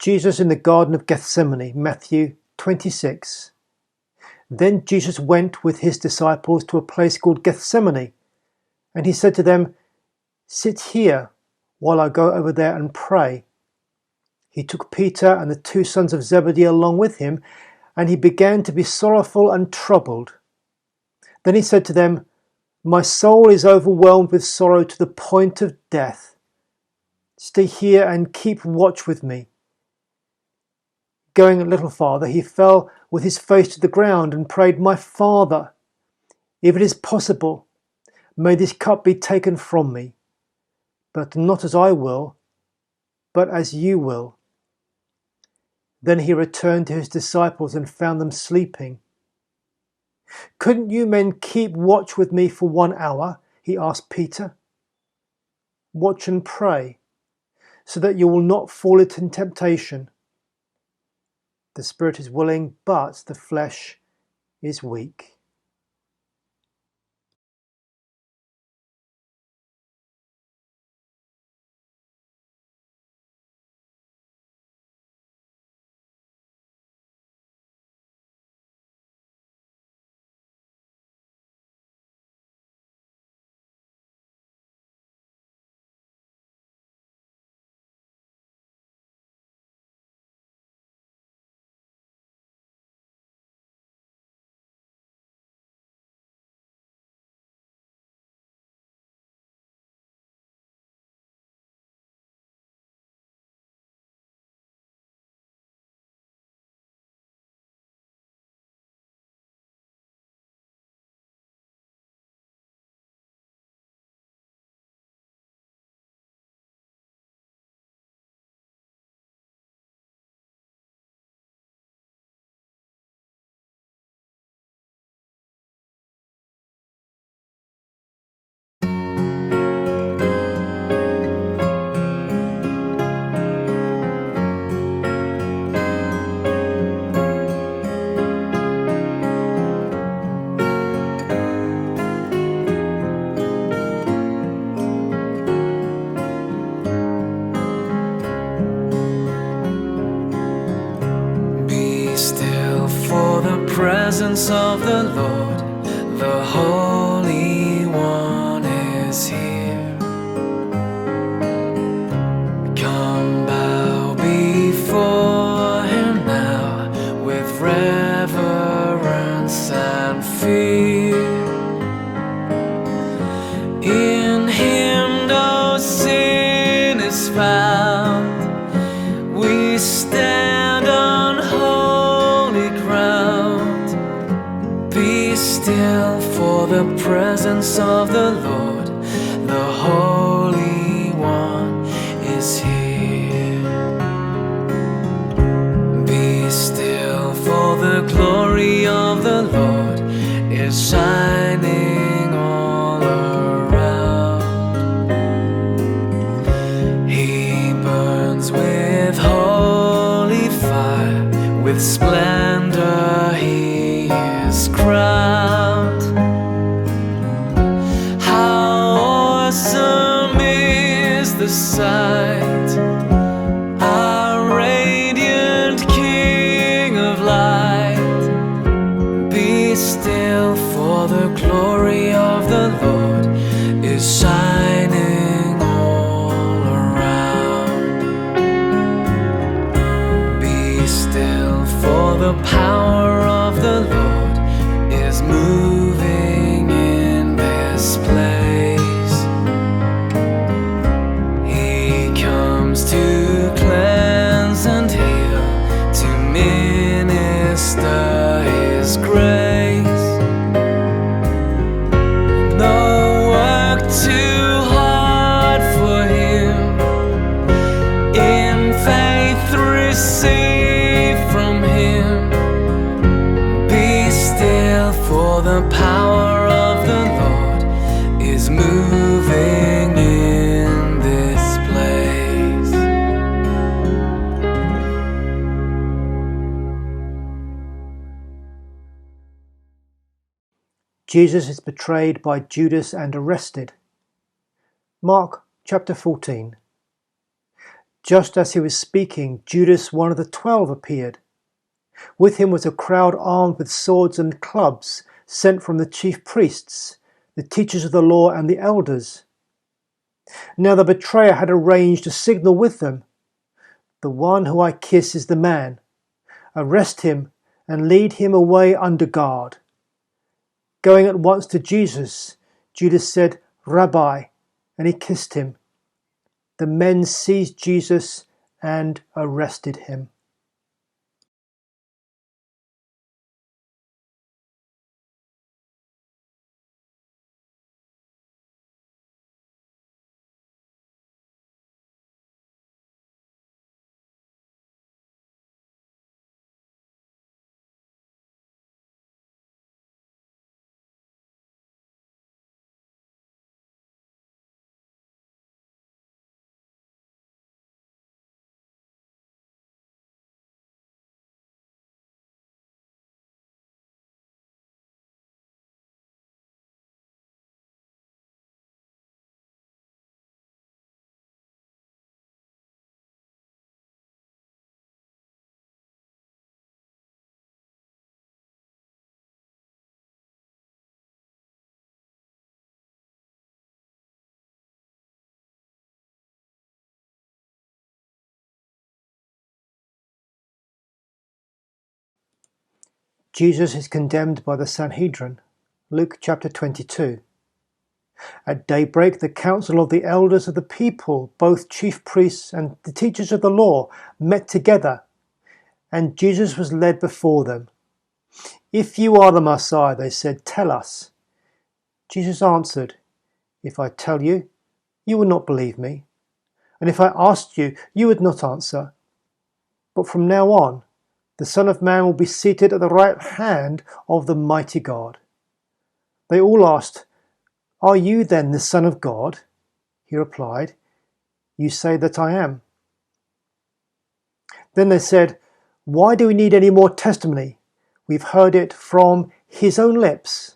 Jesus in the Garden of Gethsemane, Matthew 26. Then Jesus went with his disciples to a place called Gethsemane, and he said to them, "Sit here while I go over there and pray." He took Peter and the two sons of Zebedee along with him, and he began to be sorrowful and troubled. Then he said to them, "My soul is overwhelmed with sorrow to the point of death. Stay here and keep watch with me." Going a little farther, he fell with his face to the ground and prayed, "My Father, if it is possible, may this cup be taken from me, but not as I will, but as you will." Then he returned to his disciples and found them sleeping. "Couldn't you men keep watch with me for 1 hour?" he asked Peter. "Watch and pray, so that you will not fall into temptation. The spirit is willing, but the flesh is weak." Presence of the Lord, the Holy One is here. Come bow before him now with reverence and fear. In him no sin is found. We stand on holy ground. Be still for the presence of the Lord, the Holy One is here. Be still for the glory of the Lord is shining all around. He burns with holy fire, with splendor he is crowned. How awesome is the sight, our radiant King of light. Be still for the glory of the Lord is shining all around. Be still for the power of the Lord is moving in this place. He comes to cleanse and heal, to minister his grace. No work too hard for him. In faith receive from him. Be still for the power of the Lord is moving in this place. Jesus is betrayed by Judas and arrested. Mark chapter 14. Just as he was speaking, Judas, one of the 12, appeared. With him was a crowd armed with swords and clubs, sent from the chief priests, the teachers of the law, and the elders. Now the betrayer had arranged a signal with them. "The one who I kiss is the man. Arrest him and lead him away under guard." Going at once to Jesus, Judas said, "Rabbi," and he kissed him. The men seized Jesus and arrested him. Jesus is condemned by the Sanhedrin. Luke chapter 22. At daybreak, the council of the elders of the people, both chief priests and the teachers of the law, met together, and Jesus was led before them. "If you are the Messiah," they said, "tell us." Jesus answered, "If I tell you, you will not believe me, and if I asked you, you would not answer. But from now on, the Son of Man will be seated at the right hand of the mighty God." They all asked, "Are you then the Son of God?" He replied, "You say that I am." Then they said, "Why do we need any more testimony? We've heard it from his own lips."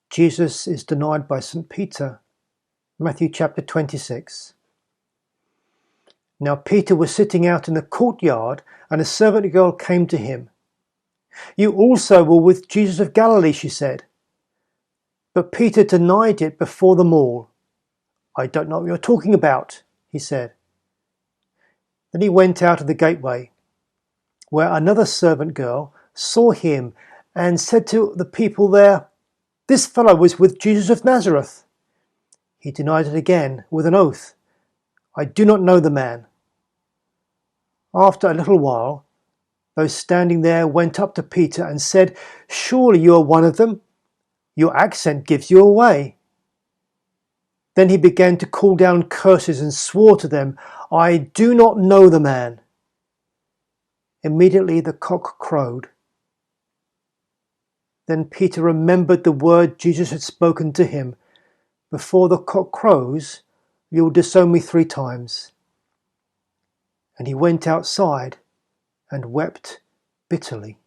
Jesus is denied by St. Peter. Matthew chapter 26. Now Peter was sitting out in the courtyard, and a servant girl came to him. "You also were with Jesus of Galilee," she said. But Peter denied it before them all. "I don't know what you're talking about," he said. Then he went out of the gateway, where another servant girl saw him and said to the people there, "This fellow was with Jesus of Nazareth." He denied it again with an oath, "I do not know the man." After a little while, those standing there went up to Peter and said, "Surely you are one of them. Your accent gives you away." Then he began to call down curses and swore to them, "I do not know the man." Immediately the cock crowed. Then Peter remembered the word Jesus had spoken to him, "Before the cock crows, you will disown me 3 times." And he went outside and wept bitterly.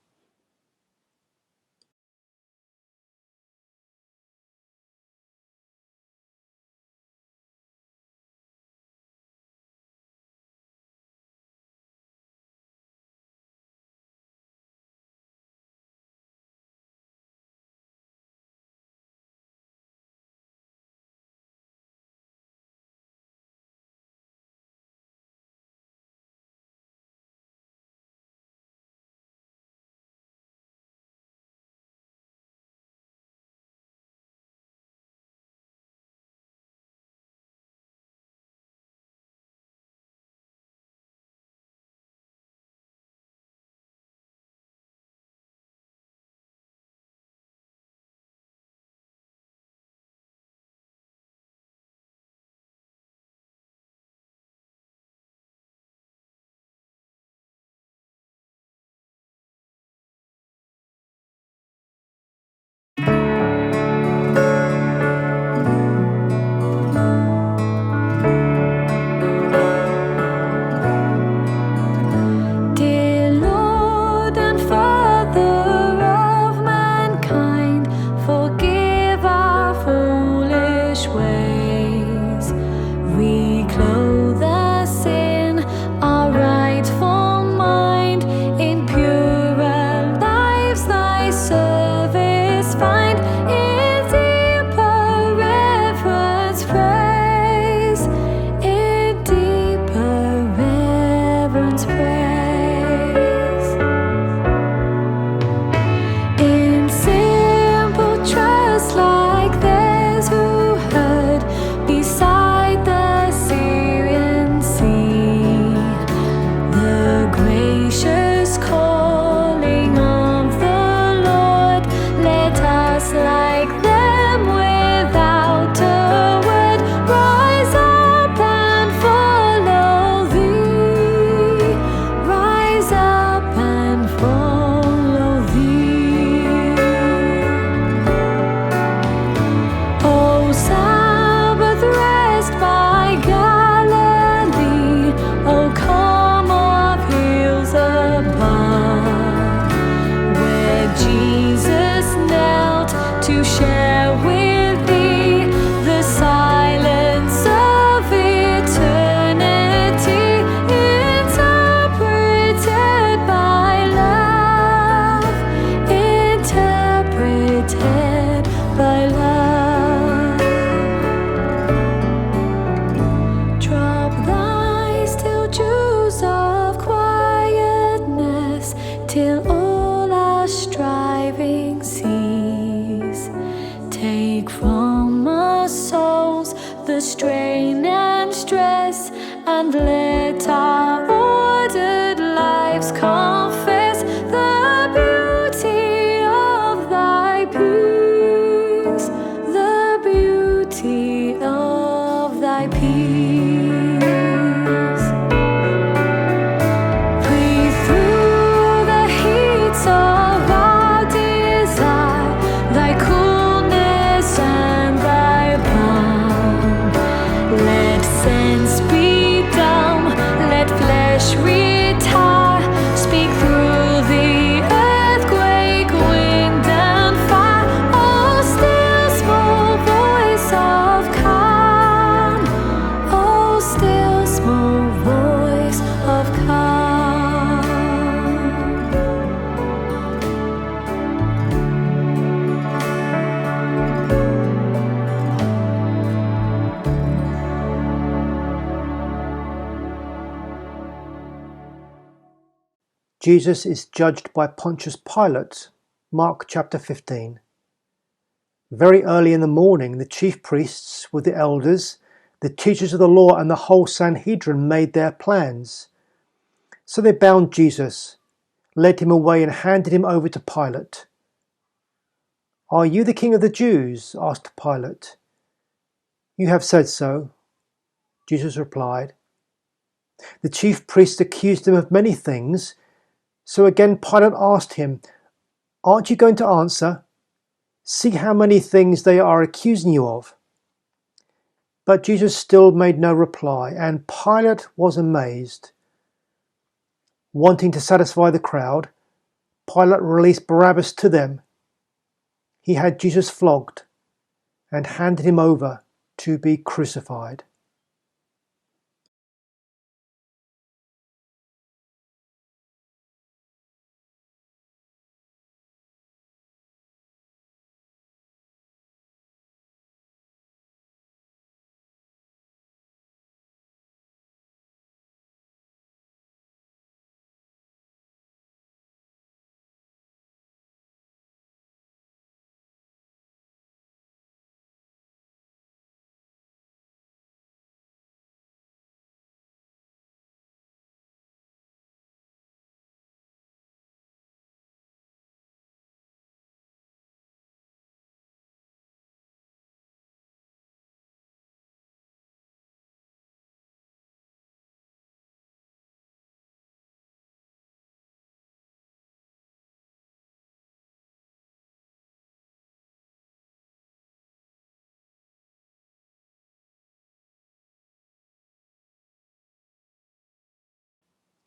Jesus is judged by Pontius Pilate. Mark chapter 15. Very early in the morning, the chief priests with the elders, the teachers of the law, and the whole Sanhedrin made their plans. So they bound Jesus, led him away, and handed him over to Pilate. "Are you the king of the Jews?" asked Pilate. "You have said so," Jesus replied. The chief priests accused him of many things. So again Pilate asked him, "Aren't you going to answer? See how many things they are accusing you of." But Jesus still made no reply, and Pilate was amazed. Wanting to satisfy the crowd, Pilate released Barabbas to them. He had Jesus flogged and handed him over to be crucified.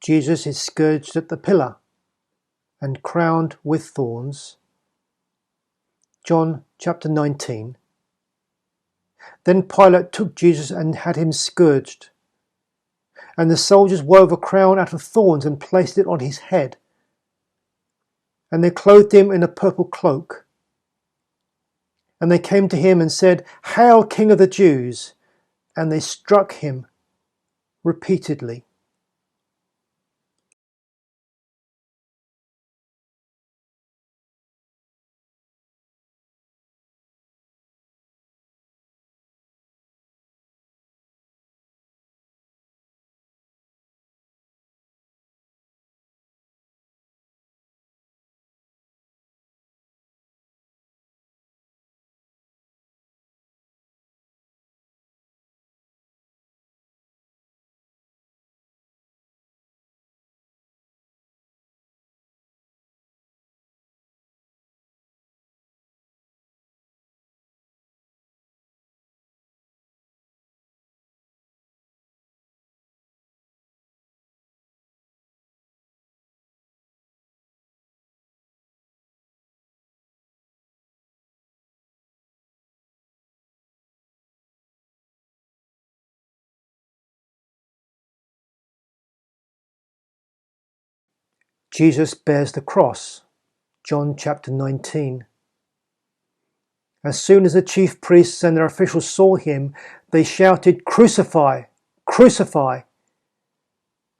Jesus is scourged at the pillar and crowned with thorns. John chapter 19. Then Pilate took Jesus and had him scourged. And the soldiers wove a crown out of thorns and placed it on his head. And they clothed him in a purple cloak. And they came to him and said, "Hail, King of the Jews!" And they struck him repeatedly. Jesus bears the cross. John chapter 19. As soon as the chief priests and their officials saw him, they shouted, "Crucify! Crucify!"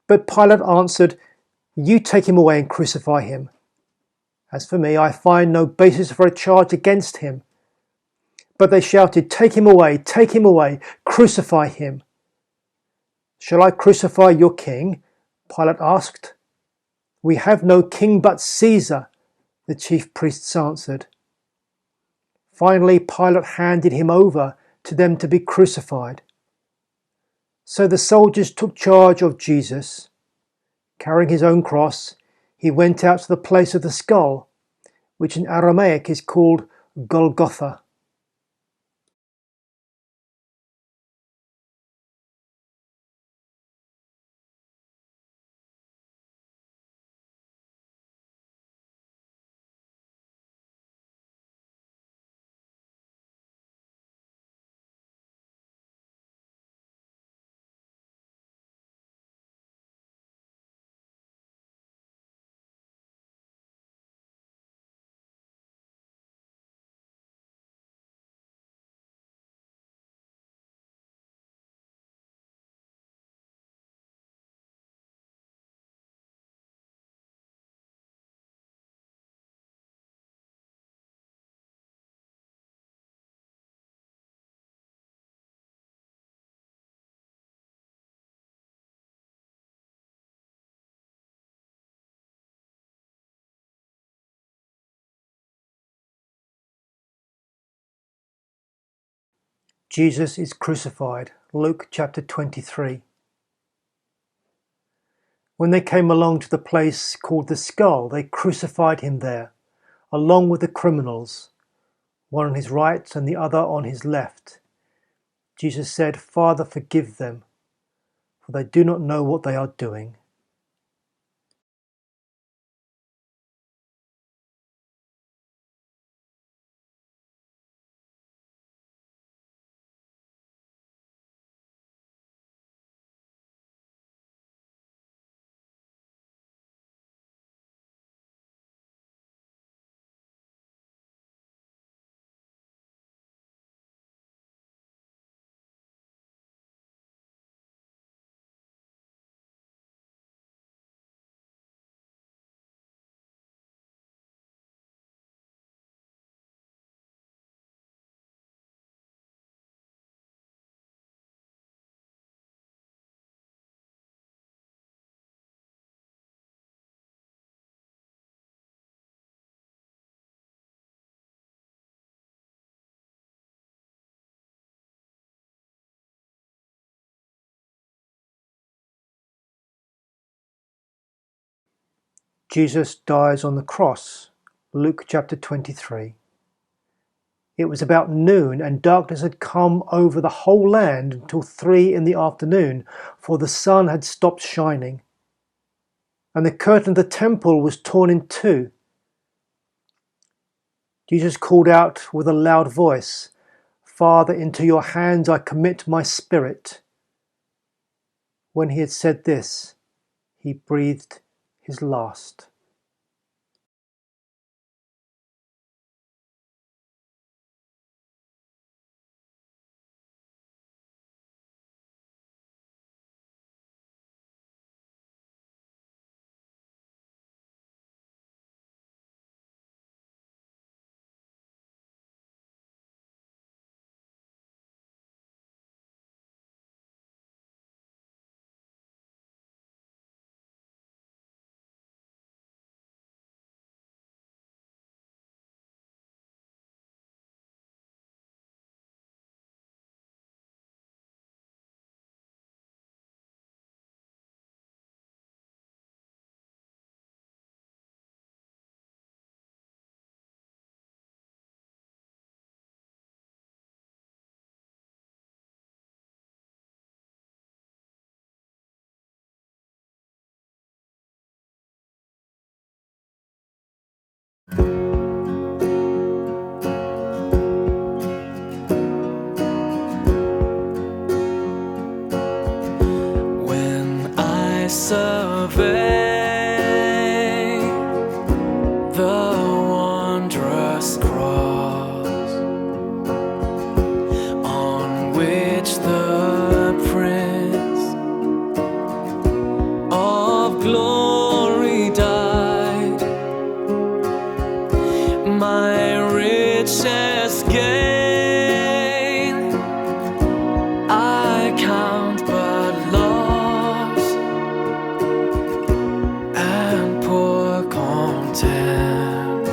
But Pilate answered, "You take him away and crucify him. As for me, I find no basis for a charge against him." But they shouted, take him away, crucify him." "Shall I crucify your king?" Pilate asked. "We have no king but Caesar," the chief priests answered. Finally, Pilate handed him over to them to be crucified. So the soldiers took charge of Jesus. Carrying his own cross, he went out to the place of the skull, which in Aramaic is called Golgotha. Jesus is crucified. Luke chapter 23. When they came along to the place called the Skull, they crucified him there, along with the criminals, one on his right and the other on his left. Jesus said, "Father, forgive them, for they do not know what they are doing." Jesus dies on the cross. Luke chapter 23. It was about noon, and darkness had come over the whole land until 3 in the afternoon, for the sun had stopped shining. And the curtain of the temple was torn in two. Jesus called out with a loud voice, "Father, into your hands I commit my spirit." When he had said this, he breathed his last. When I survey the wondrous cross on which the Prince of Glory died, my richest gain I count but loss, and poor content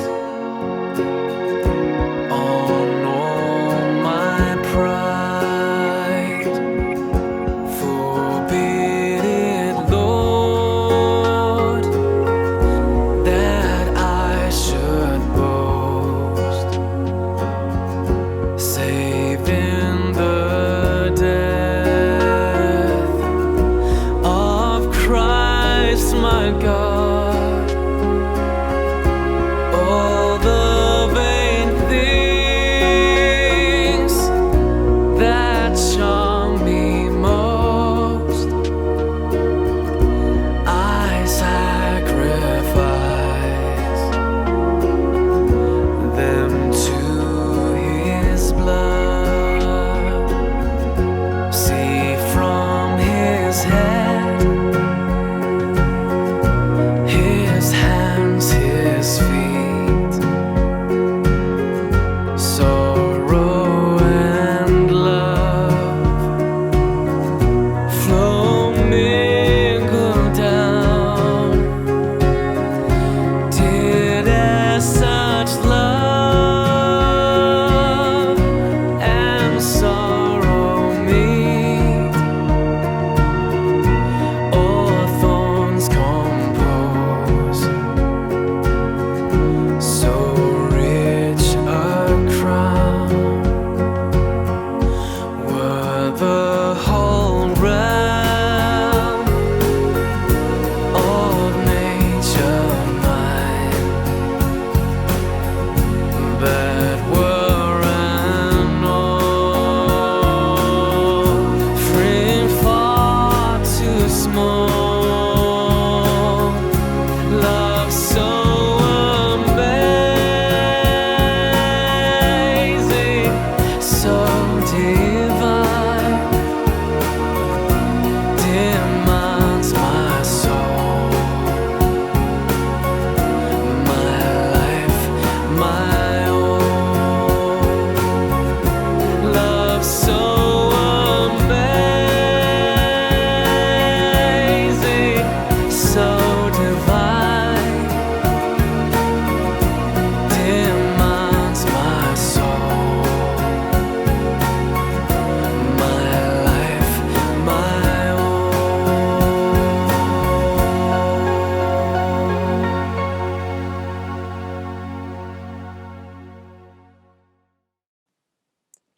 on all my pride. Forbid it, Lord, that I should boast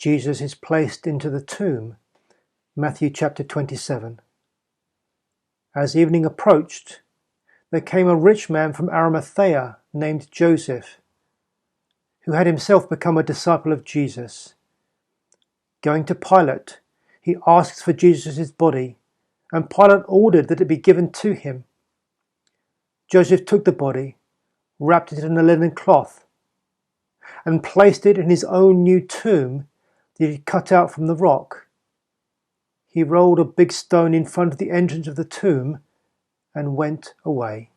Jesus is placed into the tomb. Matthew chapter 27. As evening approached, there came a rich man from Arimathea named Joseph, who had himself become a disciple of Jesus. Going to Pilate, he asks for Jesus' body, and Pilate ordered that it be given to him. Joseph took the body, wrapped it in a linen cloth, and placed it in his own new tomb that he had cut out from the rock. He rolled a big stone in front of the entrance of the tomb and went away.